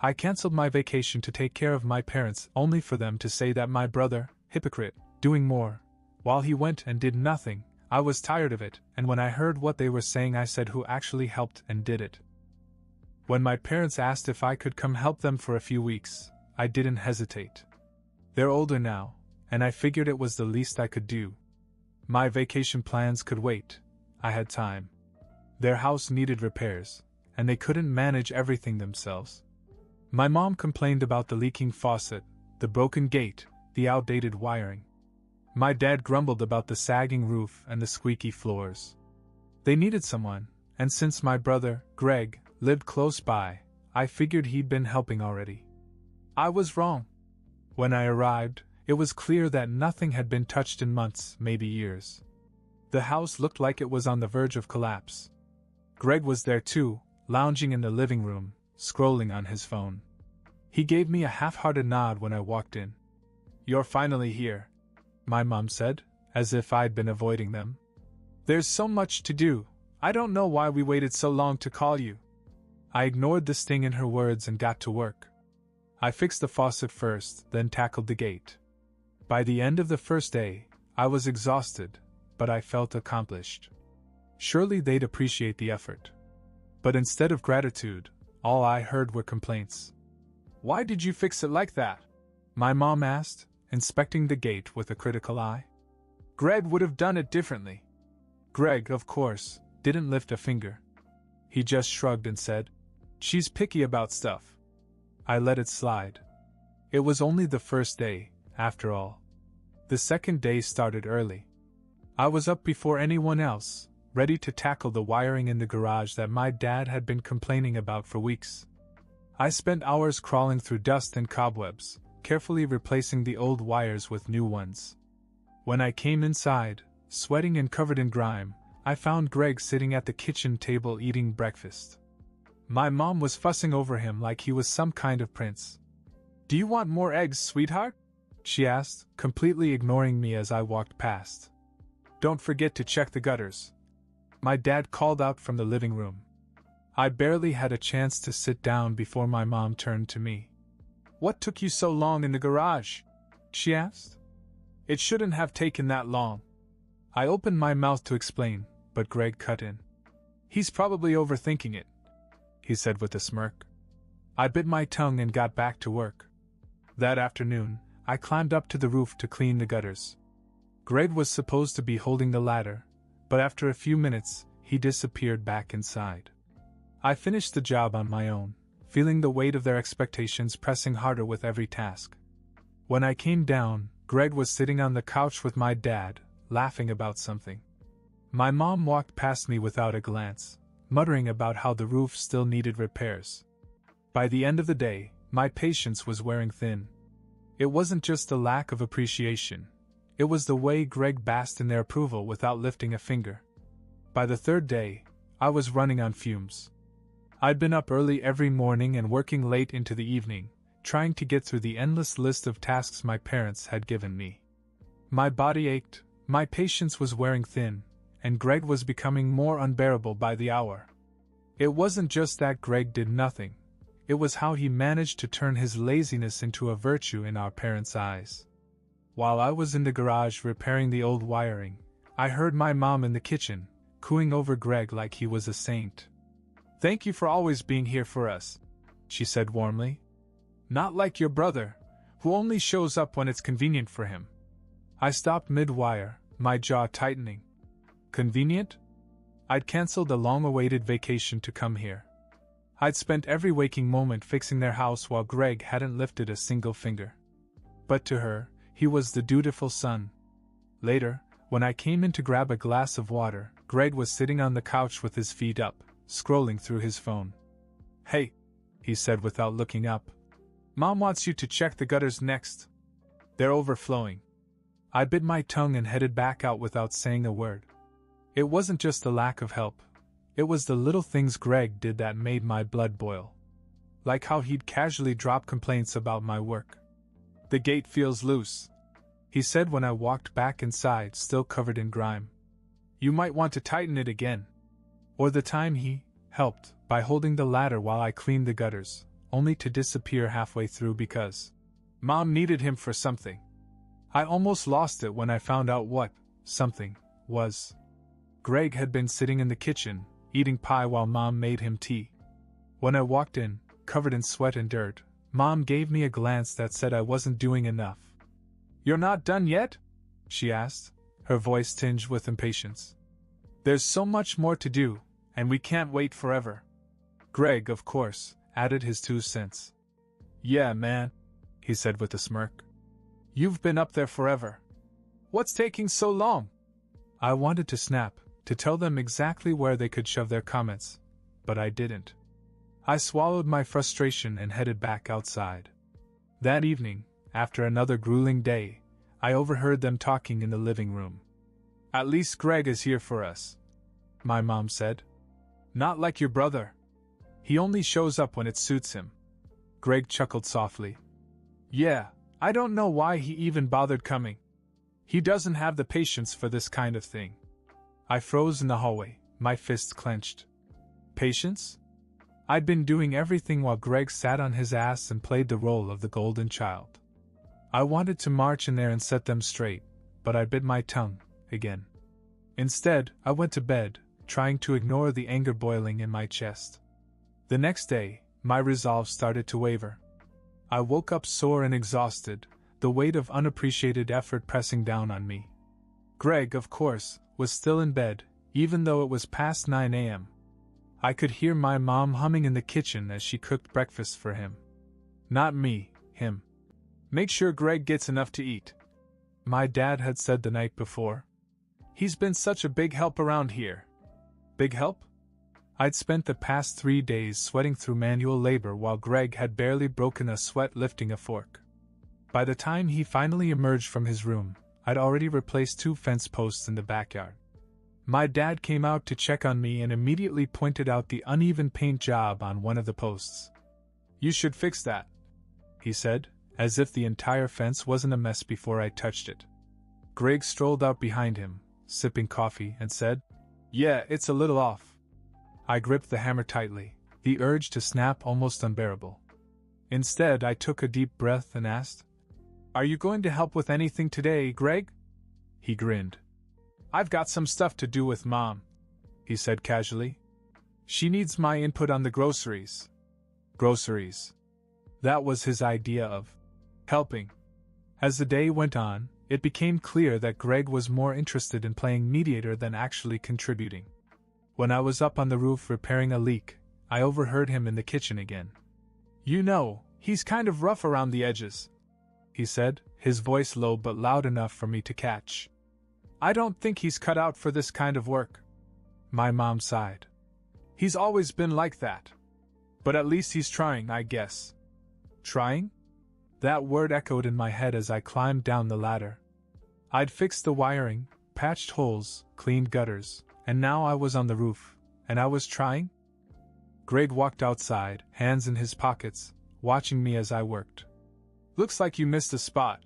I cancelled my vacation to take care of my parents only for them to say that my brother, hypocrite, doing more, while he went and did nothing. I was tired of it, and when I heard what they were saying I said who actually helped and did it. When my parents asked if I could come help them for a few weeks, I didn't hesitate. They're older now, and I figured it was the least I could do. My vacation plans could wait. I had time. Their house needed repairs, and they couldn't manage everything themselves. My mom complained about the leaking faucet, the broken gate, the outdated wiring. My dad grumbled about the sagging roof and the squeaky floors. They needed someone, and since my brother, Greg, lived close by, I figured he'd been helping already. I was wrong. When I arrived, it was clear that nothing had been touched in months, maybe years. The house looked like it was on the verge of collapse. Greg was there too, lounging in the living room, scrolling on his phone. He gave me a half-hearted nod when I walked in. "You're finally here," my mom said, as if I'd been avoiding them. "There's so much to do. I don't know why we waited so long to call you." I ignored the sting in her words and got to work. I fixed the faucet first, then tackled the gate. By the end of the first day, I was exhausted, but I felt accomplished. Surely they'd appreciate the effort. But instead of gratitude, all I heard were complaints. "Why did you fix it like that?" my mom asked, inspecting the gate with a critical eye. "Greg would have done it differently." Greg, of course, didn't lift a finger. He just shrugged and said, "She's picky about stuff." I let it slide. It was only the first day, after all. The second day started early. I was up before anyone else, ready to tackle the wiring in the garage that my dad had been complaining about for weeks. I spent hours crawling through dust and cobwebs, carefully replacing the old wires with new ones. When I came inside, sweating and covered in grime, I found Greg sitting at the kitchen table eating breakfast. My mom was fussing over him like he was some kind of prince. "Do you want more eggs, sweetheart?" she asked, completely ignoring me as I walked past. "Don't forget to check the gutters," my dad called out from the living room. I barely had a chance to sit down before my mom turned to me. "What took you so long in the garage?" she asked. "It shouldn't have taken that long." I opened my mouth to explain, but Greg cut in. "He's probably overthinking it," he said with a smirk. I bit my tongue and got back to work. That afternoon, I climbed up to the roof to clean the gutters. Greg was supposed to be holding the ladder, but after a few minutes, he disappeared back inside. I finished the job on my own, feeling the weight of their expectations pressing harder with every task. When I came down, Greg was sitting on the couch with my dad, laughing about something. My mom walked past me without a glance, muttering about how the roof still needed repairs. By the end of the day, my patience was wearing thin. It wasn't just a lack of appreciation. It was the way Greg basked in their approval without lifting a finger. By the third day, I was running on fumes. I'd been up early every morning and working late into the evening, trying to get through the endless list of tasks my parents had given me. My body ached, my patience was wearing thin, and Greg was becoming more unbearable by the hour. It wasn't just that Greg did nothing. It was how he managed to turn his laziness into a virtue in our parents' eyes. While I was in the garage repairing the old wiring, I heard my mom in the kitchen, cooing over Greg like he was a saint. "Thank you for always being here for us," she said warmly. "Not like your brother, who only shows up when it's convenient for him." I stopped mid-wire, my jaw tightening. Convenient? I'd cancelled a long-awaited vacation to come here. I'd spent every waking moment fixing their house while Greg hadn't lifted a single finger. But to her, he was the dutiful son. Later, when I came in to grab a glass of water, Greg was sitting on the couch with his feet up, scrolling through his phone. "Hey," he said without looking up. "Mom wants you to check the gutters next. They're overflowing." I bit my tongue and headed back out without saying a word. It wasn't just the lack of help. It was the little things Greg did that made my blood boil. Like how he'd casually drop complaints about my work. "The gate feels loose," he said when I walked back inside, still covered in grime. "You might want to tighten it again." Or the time he helped by holding the ladder while I cleaned the gutters, only to disappear halfway through because Mom needed him for something. I almost lost it when I found out what something was. Greg had been sitting in the kitchen, eating pie while Mom made him tea. When I walked in, covered in sweat and dirt, Mom gave me a glance that said I wasn't doing enough. "You're not done yet?" she asked, her voice tinged with impatience. "There's so much more to do, and we can't wait forever." Greg, of course, added his 2 cents. "Yeah, man," he said with a smirk. "You've been up there forever. What's taking so long?" I wanted to snap, to tell them exactly where they could shove their comments, but I didn't. I swallowed my frustration and headed back outside. That evening, after another grueling day, I overheard them talking in the living room. "At least Greg is here for us," my mom said. "Not like your brother. He only shows up when it suits him." Greg chuckled softly. "Yeah, I don't know why he even bothered coming. He doesn't have the patience for this kind of thing." I froze in the hallway, my fists clenched. Patience? I'd been doing everything while Greg sat on his ass and played the role of the golden child. I wanted to march in there and set them straight, but I bit my tongue, again. Instead, I went to bed, trying to ignore the anger boiling in my chest. The next day, my resolve started to waver. I woke up sore and exhausted, the weight of unappreciated effort pressing down on me. Greg, of course, was still in bed, even though it was past 9 a.m. I could hear my mom humming in the kitchen as she cooked breakfast for him. Not me, him. "Make sure Greg gets enough to eat," my dad had said the night before. "He's been such a big help around here." Big help? I'd spent the past 3 days sweating through manual labor while Greg had barely broken a sweat lifting a fork. By the time he finally emerged from his room, I'd already replaced 2 fence posts in the backyard. My dad came out to check on me and immediately pointed out the uneven paint job on one of the posts. "You should fix that," he said, as if the entire fence wasn't a mess before I touched it. Greg strolled out behind him, sipping coffee, and said, "Yeah, it's a little off." I gripped the hammer tightly, the urge to snap almost unbearable. Instead, I took a deep breath and asked, "Are you going to help with anything today, Greg?" He grinned. "I've got some stuff to do with Mom," he said casually. "She needs my input on the groceries." Groceries. That was his idea of helping. As the day went on, it became clear that Greg was more interested in playing mediator than actually contributing. When I was up on the roof repairing a leak, I overheard him in the kitchen again. "You know, he's kind of rough around the edges," he said, his voice low but loud enough for me to catch. "I don't think he's cut out for this kind of work." My mom sighed. "He's always been like that. But at least he's trying, I guess." Trying? That word echoed in my head as I climbed down the ladder. I'd fixed the wiring, patched holes, cleaned gutters, and now I was on the roof, and I was trying? Greg walked outside, hands in his pockets, watching me as I worked. "Looks like you missed a spot,"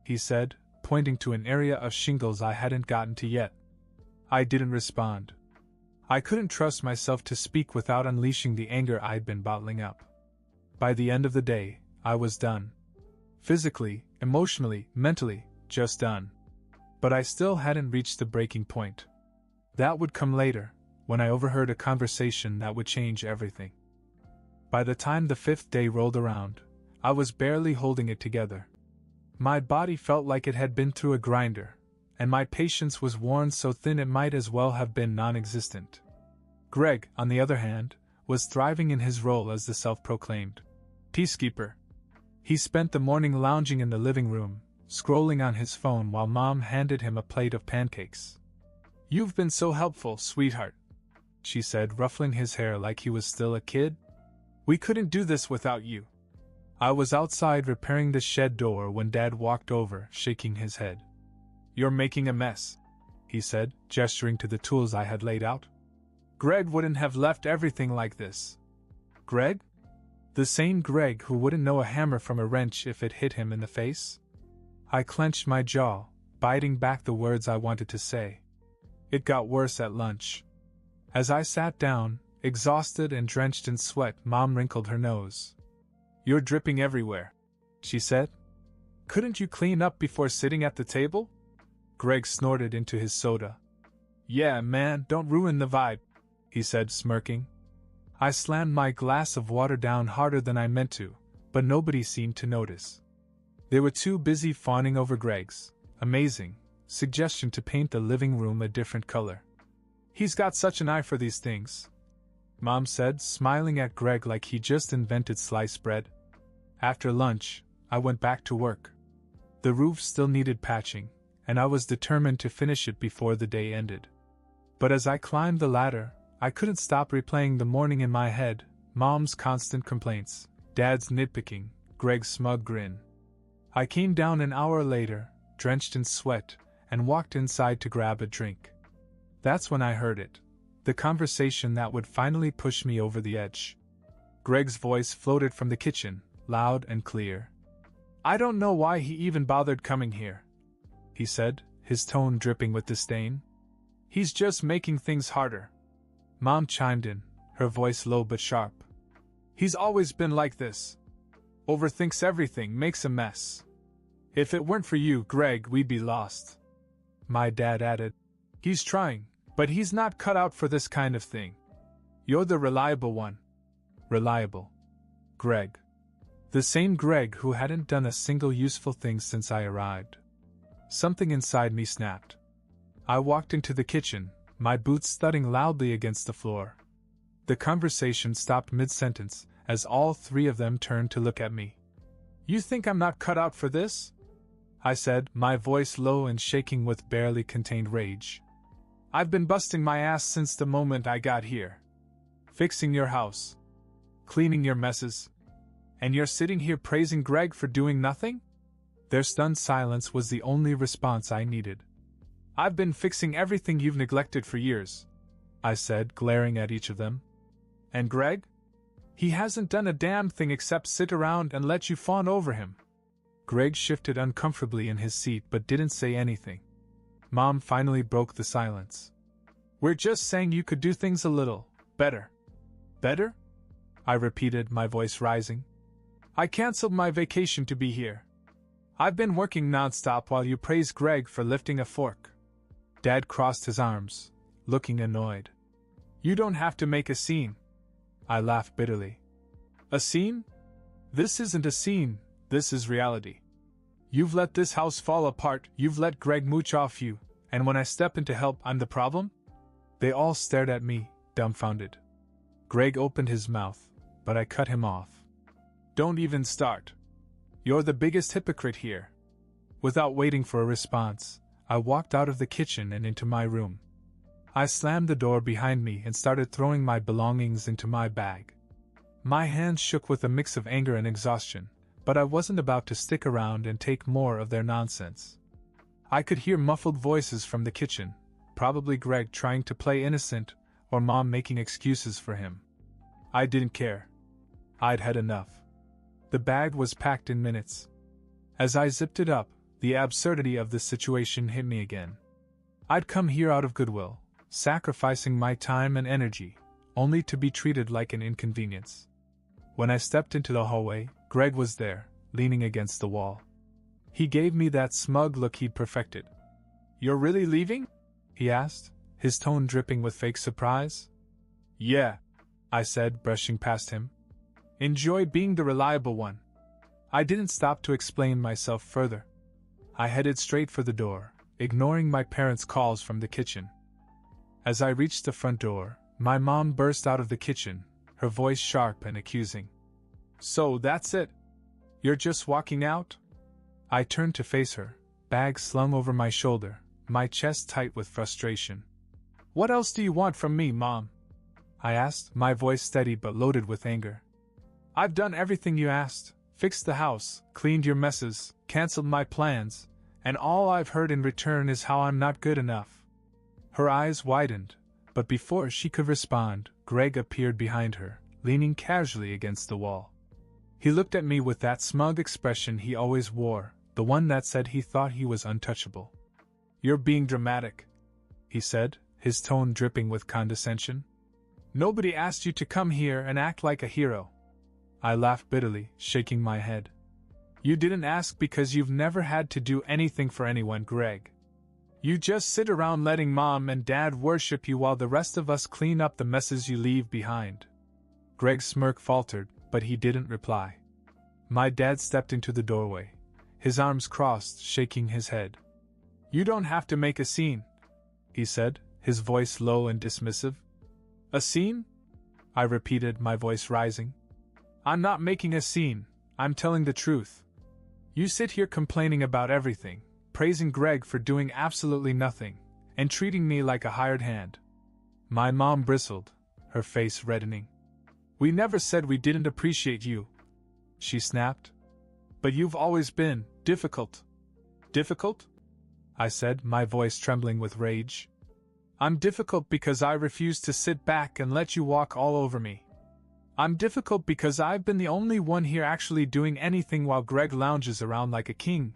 he said, pointing to an area of shingles I hadn't gotten to yet. I didn't respond. I couldn't trust myself to speak without unleashing the anger I'd been bottling up. By the end of the day, I was done. Physically, emotionally, mentally, just done. But I still hadn't reached the breaking point. That would come later, when I overheard a conversation that would change everything. By the time the 5th day rolled around, I was barely holding it together. My body felt like it had been through a grinder, and my patience was worn so thin it might as well have been non-existent. Greg, on the other hand, was thriving in his role as the self-proclaimed peacekeeper. He spent the morning lounging in the living room, scrolling on his phone while Mom handed him a plate of pancakes. "You've been so helpful, sweetheart," she said, ruffling his hair like he was still a kid. "We couldn't do this without you." I was outside repairing the shed door when Dad walked over, shaking his head. "You're making a mess," he said, gesturing to the tools I had laid out. "Greg wouldn't have left everything like this." Greg? The same Greg who wouldn't know a hammer from a wrench if it hit him in the face? I clenched my jaw, biting back the words I wanted to say. It got worse at lunch. As I sat down, exhausted and drenched in sweat, Mom wrinkled her nose. You're dripping everywhere, she said. Couldn't you clean up before sitting at the table? Greg snorted into his soda. Yeah, man, don't ruin the vibe, he said, smirking. I slammed my glass of water down harder than I meant to, but nobody seemed to notice. They were too busy fawning over Greg's amazing suggestion to paint the living room a different color. He's got such an eye for these things, Mom said, smiling at Greg like he just invented sliced bread. After lunch, I went back to work. The roof still needed patching, and I was determined to finish it before the day ended. But as I climbed the ladder, I couldn't stop replaying the morning in my head, Mom's constant complaints, Dad's nitpicking, Greg's smug grin. I came down an hour later, drenched in sweat, and walked inside to grab a drink. That's when I heard it, the conversation that would finally push me over the edge. Greg's voice floated from the kitchen, loud and clear. I don't know why he even bothered coming here, he said, his tone dripping with disdain. He's just making things harder. Mom chimed in, her voice low but sharp. He's always been like this. Overthinks everything, makes a mess. If it weren't for you, Greg, we'd be lost. My dad added. He's trying, but he's not cut out for this kind of thing. You're the reliable one. Reliable. Greg. The same Greg who hadn't done a single useful thing since I arrived. Something inside me snapped. I walked into the kitchen, my boots thudding loudly against the floor. The conversation stopped mid-sentence, as all three of them turned to look at me. You think I'm not cut out for this? I said, my voice low and shaking with barely contained rage. I've been busting my ass since the moment I got here. Fixing your house. Cleaning your messes. And you're sitting here praising Greg for doing nothing? Their stunned silence was the only response I needed. I've been fixing everything you've neglected for years, I said, glaring at each of them. And Greg? He hasn't done a damn thing except sit around and let you fawn over him. Greg shifted uncomfortably in his seat but didn't say anything. Mom finally broke the silence. We're just saying you could do things a little better. Better? I repeated, my voice rising. I canceled my vacation to be here. I've been working nonstop while you praise Greg for lifting a fork. Dad crossed his arms, looking annoyed. You don't have to make a scene. I laughed bitterly. A scene? This isn't a scene, this is reality. You've let this house fall apart, you've let Greg mooch off you, and when I step in to help, I'm the problem? They all stared at me, dumbfounded. Greg opened his mouth, but I cut him off. Don't even start. You're the biggest hypocrite here. Without waiting for a response, I walked out of the kitchen and into my room. I slammed the door behind me and started throwing my belongings into my bag. My hands shook with a mix of anger and exhaustion, but I wasn't about to stick around and take more of their nonsense. I could hear muffled voices from the kitchen, probably Greg trying to play innocent or Mom making excuses for him. I didn't care. I'd had enough. The bag was packed in minutes. As I zipped it up, the absurdity of the situation hit me again. I'd come here out of goodwill, sacrificing my time and energy, only to be treated like an inconvenience. When I stepped into the hallway, Greg was there, leaning against the wall. He gave me that smug look he'd perfected. You're really leaving? He asked, his tone dripping with fake surprise. Yeah, I said, brushing past him. Enjoy being the reliable one. I didn't stop to explain myself further. I headed straight for the door, ignoring my parents' calls from the kitchen. As I reached the front door, my mom burst out of the kitchen, her voice sharp and accusing. So that's it? You're just walking out? I turned to face her, bag slung over my shoulder, my chest tight with frustration. What else do you want from me, Mom? I asked, my voice steady but loaded with anger. I've done everything you asked, fixed the house, cleaned your messes, canceled my plans, and all I've heard in return is how I'm not good enough. Her eyes widened, but before she could respond, Greg appeared behind her, leaning casually against the wall. He looked at me with that smug expression he always wore, the one that said he thought he was untouchable. You're being dramatic, he said, his tone dripping with condescension. Nobody asked you to come here and act like a hero. I laughed bitterly, shaking my head. You didn't ask because you've never had to do anything for anyone, Greg. You just sit around letting Mom and Dad worship you while the rest of us clean up the messes you leave behind. Greg's smirk faltered, but he didn't reply. My dad stepped into the doorway, his arms crossed, shaking his head. You don't have to make a scene, he said, his voice low and dismissive. A scene? I repeated, my voice rising. I'm not making a scene, I'm telling the truth. You sit here complaining about everything, praising Greg for doing absolutely nothing, and treating me like a hired hand. My mom bristled, her face reddening. We never said we didn't appreciate you, she snapped. But you've always been difficult. Difficult? I said, my voice trembling with rage. I'm difficult because I refuse to sit back and let you walk all over me. I'm difficult because I've been the only one here actually doing anything while Greg lounges around like a king.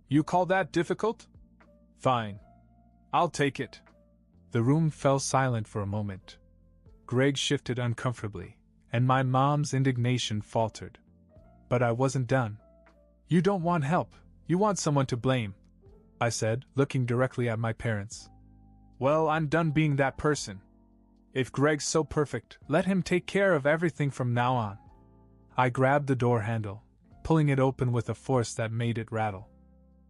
You call that difficult? Fine. I'll take it. The room fell silent for a moment. Greg shifted uncomfortably, and my mom's indignation faltered. But I wasn't done. You don't want help, you want someone to blame, I said, looking directly at my parents. Well, I'm done being that person. If Greg's so perfect, let him take care of everything from now on. I grabbed the door handle, pulling it open with a force that made it rattle.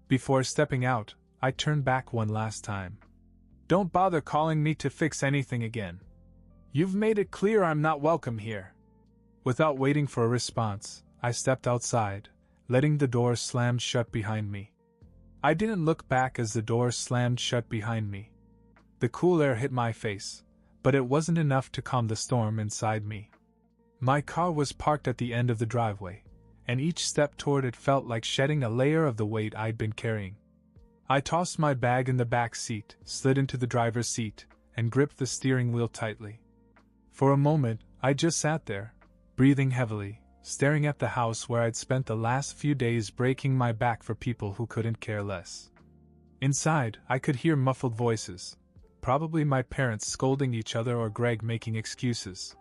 Before stepping out, I turned back one last time. Don't bother calling me to fix anything again. You've made it clear I'm not welcome here. Without waiting for a response, I stepped outside, letting the door slam shut behind me. I didn't look back as the door slammed shut behind me. The cool air hit my face, but it wasn't enough to calm the storm inside me. My car was parked at the end of the driveway, and each step toward it felt like shedding a layer of the weight I'd been carrying. I tossed my bag in the back seat, slid into the driver's seat, and gripped the steering wheel tightly. For a moment, I just sat there, breathing heavily, staring at the house where I'd spent the last few days breaking my back for people who couldn't care less. Inside, I could hear muffled voices, probably my parents scolding each other or Greg making excuses.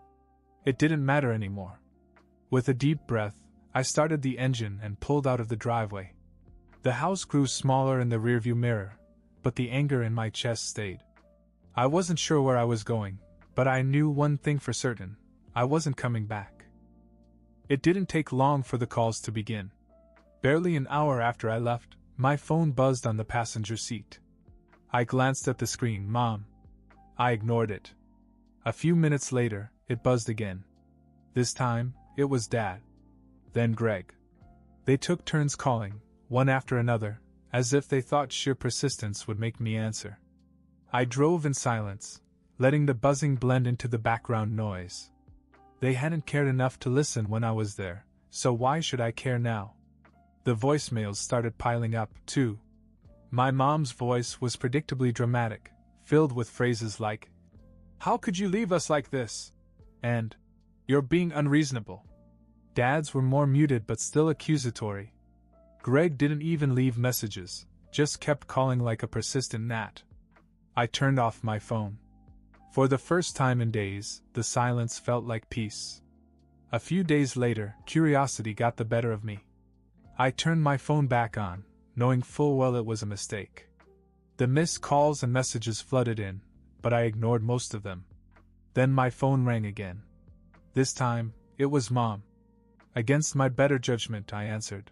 It didn't matter anymore. With a deep breath, I started the engine and pulled out of the driveway. The house grew smaller in the rearview mirror, but the anger in my chest stayed. I wasn't sure where I was going, but I knew one thing for certain: I wasn't coming back. It didn't take long for the calls to begin. Barely an hour after I left, my phone buzzed on the passenger seat. I glanced at the screen. Mom. I ignored it. A few minutes later, it buzzed again. This time, it was Dad. Then Greg. They took turns calling, one after another, as if they thought sheer persistence would make me answer. I drove in silence, letting the buzzing blend into the background noise. They hadn't cared enough to listen when I was there, so why should I care now? The voicemails started piling up, too. My mom's voice was predictably dramatic, filled with phrases like, "How could you leave us like this?" and "You're being unreasonable." Dad's were more muted but still accusatory. Greg didn't even leave messages, just kept calling like a persistent gnat. I turned off my phone. For the first time in days, the silence felt like peace. A few days later, curiosity got the better of me. I turned my phone back on, knowing full well it was a mistake. The missed calls and messages flooded in, but I ignored most of them. Then my phone rang again. This time, it was Mom. Against my better judgment, I answered.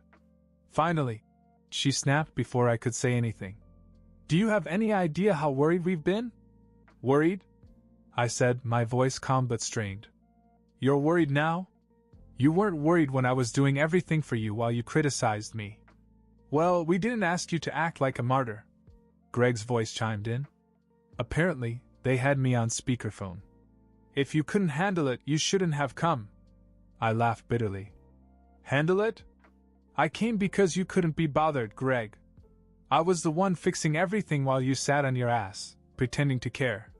"Finally," she snapped before I could say anything. "Do you have any idea how worried we've been?" "Worried?" I said, my voice calm but strained. "You're worried now? You weren't worried when I was doing everything for you while you criticized me." "Well, we didn't ask you to act like a martyr," Greg's voice chimed in. Apparently, they had me on speakerphone. "If you couldn't handle it, you shouldn't have come." I laughed bitterly. "Handle it? I came because you couldn't be bothered, Greg. I was the one fixing everything while you sat on your ass, pretending to care."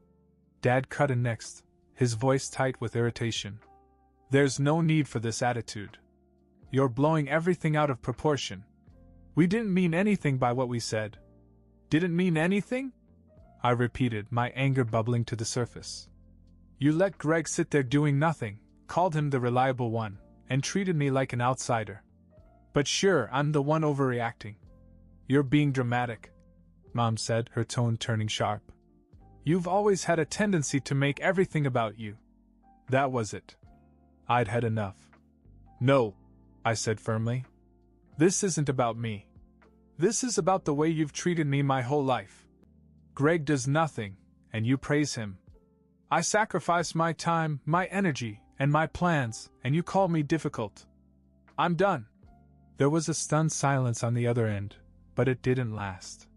Dad cut in next, his voice tight with irritation. "There's no need for this attitude. You're blowing everything out of proportion. We didn't mean anything by what we said." "Didn't mean anything?" I repeated, my anger bubbling to the surface. "You let Greg sit there doing nothing, called him the reliable one, and treated me like an outsider. But sure, I'm the one overreacting. You're being dramatic, Mom said, her tone turning sharp. You've always had a tendency to make everything about you. That was it. I'd had enough. No, I said firmly. This isn't about me. This is about the way you've treated me my whole life. Greg does nothing, and you praise him. I sacrifice my time, my energy, and my plans, and you call me difficult. I'm done. There was a stunned silence on the other end, but it didn't last.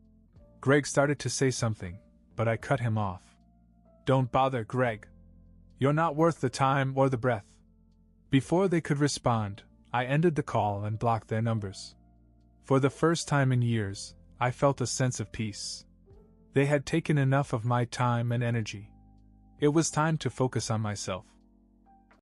Greg started to say something, but I cut him off. Don't bother, Greg. You're not worth the time or the breath. Before they could respond, I ended the call and blocked their numbers. For the first time in years, I felt a sense of peace. They had taken enough of my time and energy. It was time to focus on myself.